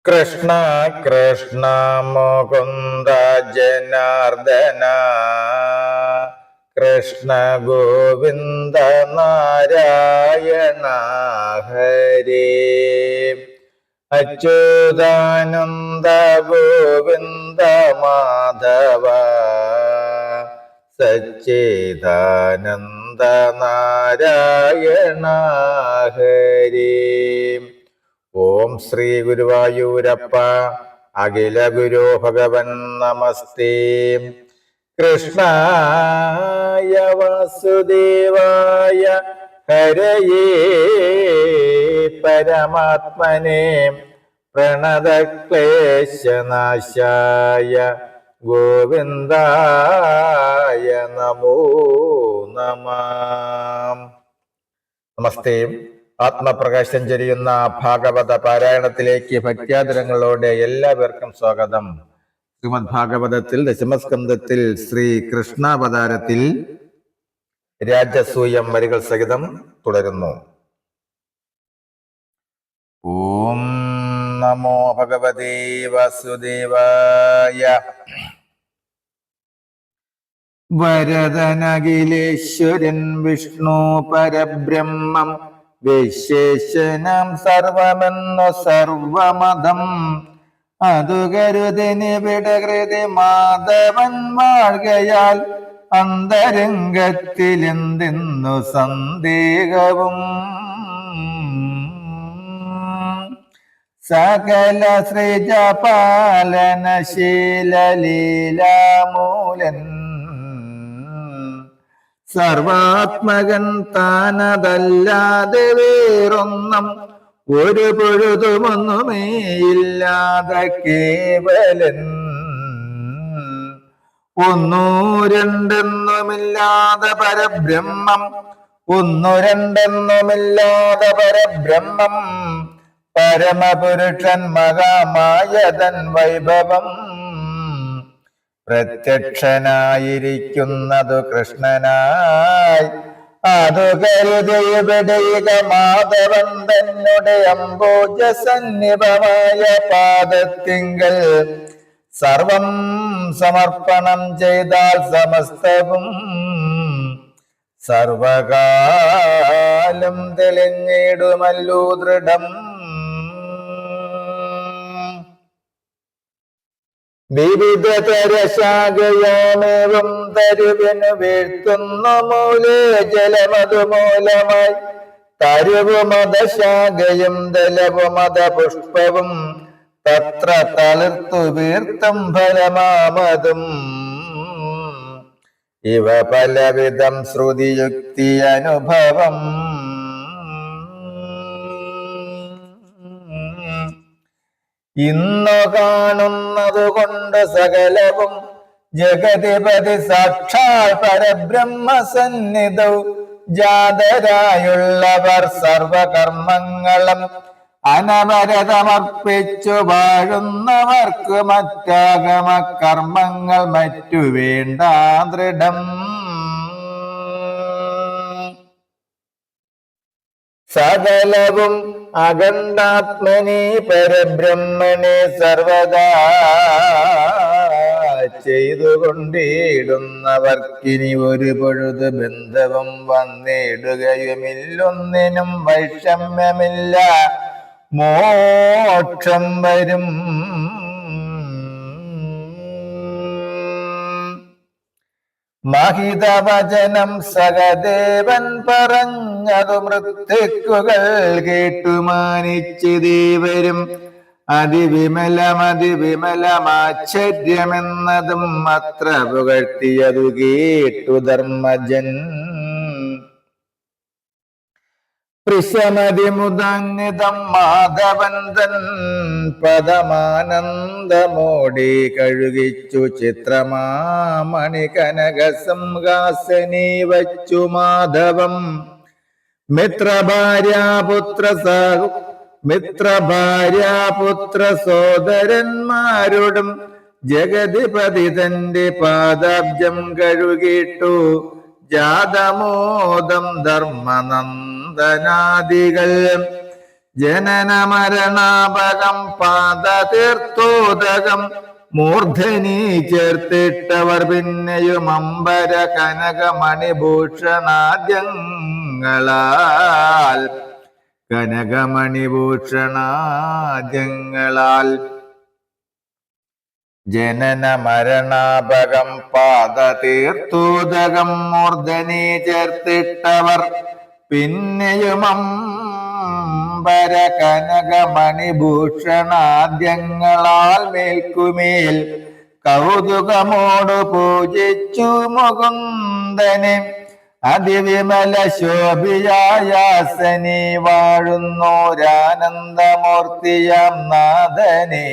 കൃഷ്ണ കൃഷ്ണ മുകുന്ദ ജനാർദ്ദന കൃഷ്ണ ഗോവിന്ദ നാരായണ ഹരേ അച്യുതാനന്ദ ഗോവിന്ദ മാധവ സച്ചിദാനന്ദ നാരായണ ഹരേ. ഓം ശ്രീ ഗുരുവായൂരപ്പ അഖില ഗുരു ഭഗവൻ നമസ്തേ. കൃഷ്ണായ വാസുദേവായ ഹരയേ പരമാത്മനെ പ്രണതക്ലേശനാശായ ഗോവിന്ദായ നമോ നമഃ. നമസ്തേ. ആത്മപ്രകാശം ചൊരിയുന്ന ഭാഗവത പാരായണത്തിലേക്ക് ഭക്ത്യാദരങ്ങളോടെ എല്ലാവർക്കും സ്വാഗതം. ശ്രീമദ് ഭാഗവതത്തിൽ ദശമസ്കന്ധത്തിൽ ശ്രീ കൃഷ്ണാവതാരത്തിൽ രാജസൂയം വരികൾ സഹിതം തുടരുന്നു. ഓം നമോ ഭഗവതേ വാസുദേവായ. വരദനഖിലേശ്വരൻ വിഷ്ണു പരബ്രഹ്മം വിശേഷനം സർവമെന്നു സർവമതം അതു കരുതിനിവിടകൃതി മാധവൻ വാഴ്കയാൽ അന്തരംഗത്തിലെന്തെന്നു സന്ദേഹവും സകല ശ്രീജപാലനശീലലീലാമൂലൻ സർവാത്മകൻ താനതല്ലാതെ വേറൊന്നും ഒരു പൊഴുതുമൊന്നുമേയില്ലാതെ കേവലൻ ഒന്നു രണ്ടെന്നുമില്ലാതെ പരബ്രഹ്മം ഒന്നു രണ്ടെന്നുമില്ലാതെ പരബ്രഹ്മം പരമപുരുഷൻ മഹാമായതൻ വൈഭവം പ്രത്യക്ഷനായിരിക്കുന്നതു കൃഷ്ണനായി അതു കരുതിയുപടയുക മാധവൻ തന്നെ അംബോജസന്നിഭമായ പാദത്തിങ്കൽ സർവം സമർപ്പണം ചെയ്താൽ സമസ്തവും സർവകാലം തെളിഞ്ഞിടുമല്ലോ ദൃഢം. വിവിധ തരശാഖയാമേവം തരുവിനു വീഴ്ത്തുന്ന മൂലേ ജലമതുമൂലമായി തരുവുമതശാഖയും ദലവുമതപുഷ്പവും തത്ര തളിർത്തു വീർത്തും ഫലമാമതും ഇവ പലവിധം ശ്രുതിയുക്തി അനുഭവം ഇന്നു കാണുന്നതു കൊണ്ട് സകലവും ജഗതിപതി സാക്ഷാൽ പരബ്രഹ്മസന്നിധൗ ജാതരായുള്ളവർ സർവകർമ്മങ്ങളും അനവരതമർപ്പിച്ചു വാഴുന്നവർക്ക് മറ്റാഗമ കർമ്മങ്ങൾ മറ്റു വേണ്ട ദൃഢം. സകലവും അഖണ്ഡാത്മനി പരബ്രഹ്മനെ സർവദാ ചെയ്തുകൊണ്ടിടുന്നവർക്കിനി ഒരു പൊഴുത് ബന്ധവും വന്നിടുകയുമില്ലൊന്നിനും വൈഷമ്യമില്ല മോക്ഷം വരും. മഹിതവചനം സഹദേവൻ പറഞ്ഞതു മൃത്യുക്കുകൾ കേട്ടു മാനിച്ചു ദേവരും അതിവിമലമാശ്ചര്യമെന്നതും അത്ര പുകഴ്ത്തിയതു കേട്ടു ധർമ്മജൻ. പൃശമതിമുദാന്വിതം മാധവൻ തൻ പദമാനന്ദമോടി കഴുകിച്ചു ചിത്രമാമണി കനക സംഹാസനീ വച്ചു മാധവം മിത്രഭാര്യാപുത്ര സോദരന്മാരോടും ജഗതിപതി തന്റെ പാദാബ്ജം കഴുകിട്ടു ജാതമോദം ധർമ്മനന്ദനാദികൾ ജനന മരണാപകം പാദതീർത്ഥോദകം മൂർധനി ചേർത്തിട്ടവർ പിന്നെയും അമ്പര കനകമണിഭൂഷണാദ്യങ്ങളാൽ കനകമണിഭൂഷണാദ്യങ്ങളാൽ ജനന മരണാപകം പാദതീർത്ഥോദകം മൂർധനി ചേർത്തിട്ടവർ പിന്നെയും അമ്പര കനകമണിഭൂഷണാദ്യങ്ങളാൽ മേൽക്കുമേൽ കൗതുകമോടു പൂജിച്ചു മുകുന്ദനെ അതിവിമല ശോഭിയായാസനെ വാഴുന്നോരാനന്ദമൂർത്തിയാം നാഥനെ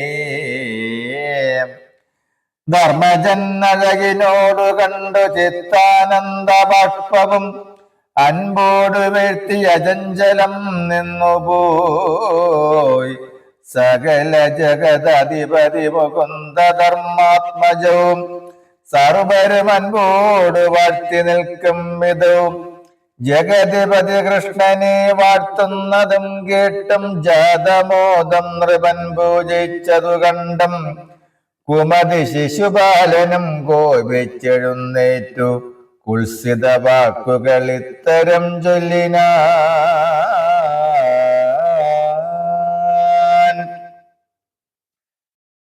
ധർമ്മജന്നഴകിനോടു കണ്ടു ചിത്താനന്ദ ബാഷ്പവും അൻപോട് വീഴ്ത്തി അചഞ്ചലം നിന്നുപോയി സകല ജഗദധിപതി മുകുന്ദ ധർമാത്മജവും സർവരും അൻപോട് വാഴ്ത്തി നിൽക്കും വിധവും ജഗതിപതി കൃഷ്ണനെ വാഴ്ത്തുന്നതും കേട്ടും ജാതമോദം നൃപൻ പൂജിച്ചതു കണ്ടും കുമതി ശിശുപാലനും കോപിച്ചെഴുന്നേറ്റു കുൽസിത വാക്കുകൾ ഇത്തരം ചൊല്ലിനാൻ.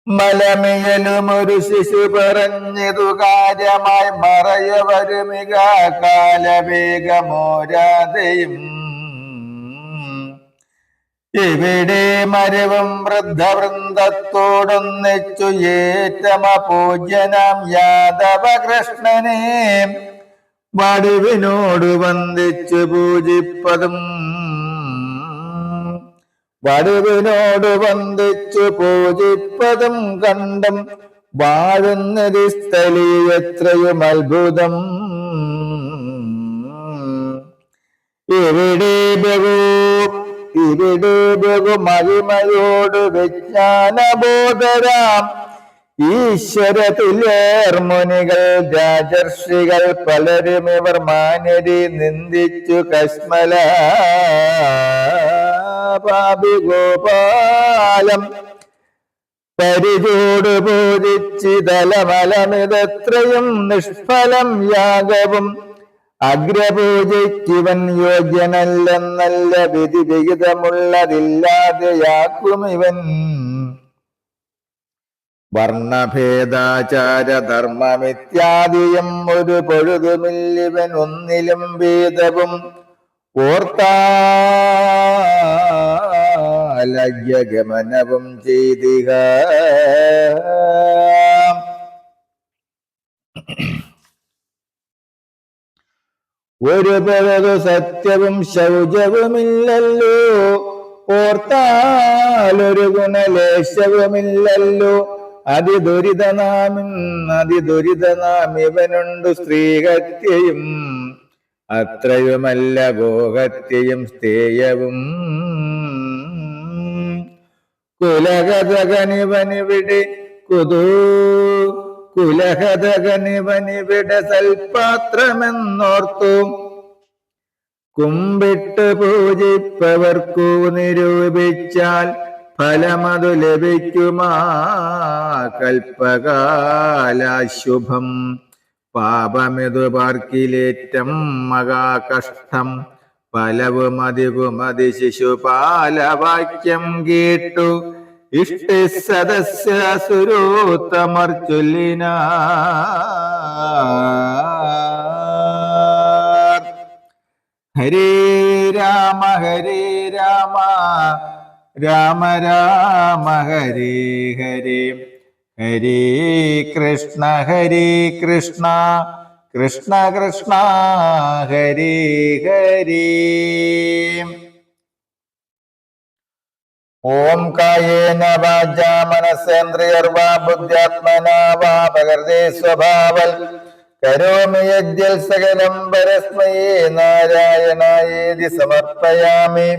മലമിയലുമൊരു ശിശു പറഞ്ഞതു കാര്യമായി മറയവരുമിക കാലവേഗമോരാതെയും ഇവിടെ മരവും വൃദ്ധവൃന്ദത്തോടൊന്നിച്ചു ഏറ്റമ പൂജ്യനാം യാദവ കൃഷ്ണനെ വടുവിനോട് വന്ദിച്ചു പൂജിപ്പതും കണ്ടും വാഴുന്നതി സ്ഥലി എത്രയും അത്ഭുതം. ഇവിടെ ബഹുമഹിമയോട് വിജ്ഞാനബോധരാം ഈശ്വര തുല്യർ മുനികൾ രാജർഷികൾ പലരും ഇവർ മാന്യരെ നിന്ദിച്ചു കശ്മല പാപിഗോപാലം പരിചോട് പൂജിച്ചിതലമലമിതത്രയും നിഷ്ഫലം യാഗവും അഗ്രപൂജയ്ക്കിവൻ യോഗ്യനല്ലെന്നല്ല വിധി വിഹിതമുള്ളതില്ലാതെയാക്കുമിവൻ. വർണ്ണഭേദാചാര ധർമ്മമിത്യാദിയും ഒരു പൊഴുതുമില്ലിവൻ ഒന്നിലും ഭേദവും ഓർത്താലഗമനവും ചെയ്തിക. ഒരു പൊഴുതു സത്യവും ശൗചവുമില്ലല്ലോ, ഓർത്താലൊരു ഗുണലേശവുമില്ലല്ലോ. അതിദുരിതനാം ഇവനുണ്ട് സ്ത്രീഹത്യയും അത്രയുമല്ല ഗോഹത്യയും സ്ഥേയവും. കുലഹതകനിവനിവിടെ സൽപാത്രമെന്നോർത്തു കുമ്പിട്ട് പൂജിപ്പവർക്കു നിരൂപിച്ചാൽ ഫലമതു ലഭിക്കുമാ കൽപ്പകാലാശുഭം. പാപമിതു പാർക്കിലേറ്റം മഹാകഷ്ടം ഫലവുമതികുമതി ശിശുപാലവാക്യം കേട്ടു ഇഷ്ടി സദസ്യ സുരോത്തമർ ചൊല്ലിനാർ. ഹരേ രാമ രാമ രാമ ഹരേ ഹരേ, ഹരേ കൃഷ്ണ കൃഷ്ണ കൃഷ്ണ ഹരേ ഹരേ. ഓം കായേന വാചാ മനസേന്ദ്രിയർവാ ബുദ്ധ്യാത്മനാ വാ പ്രകൃതി സ്വഭാവൽ കരോമി യജ്ഞൽ സകലം പരസ്മൈ നാരായണായേതി സമർപ്പയാമി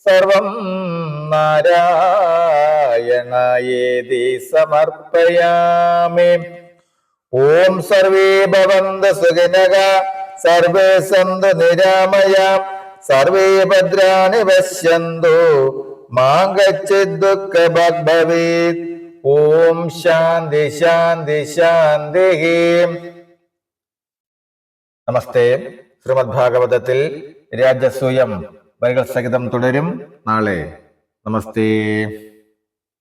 സർവം നാരായണായേതി സമർപ്പയാമി. ഓം സർവേ ഭവന്തു സുഖിനഃ സർവേ സന്തു നിരാമയാം സർവേ ഭദ്രാണി പശ്യന്തു മാ കശ്ചിത് ദുഃഖഭാഗ് ഭവേത്. ഓം ശാന്തി ശാന്തി ശാന്തി. നമസ്തേ. ശ്രീമദ് ഭാഗവതത്തിൽ രാജസൂയം വരികൾ സഹിതം തുടരും നാളെ. നമസ്തേ.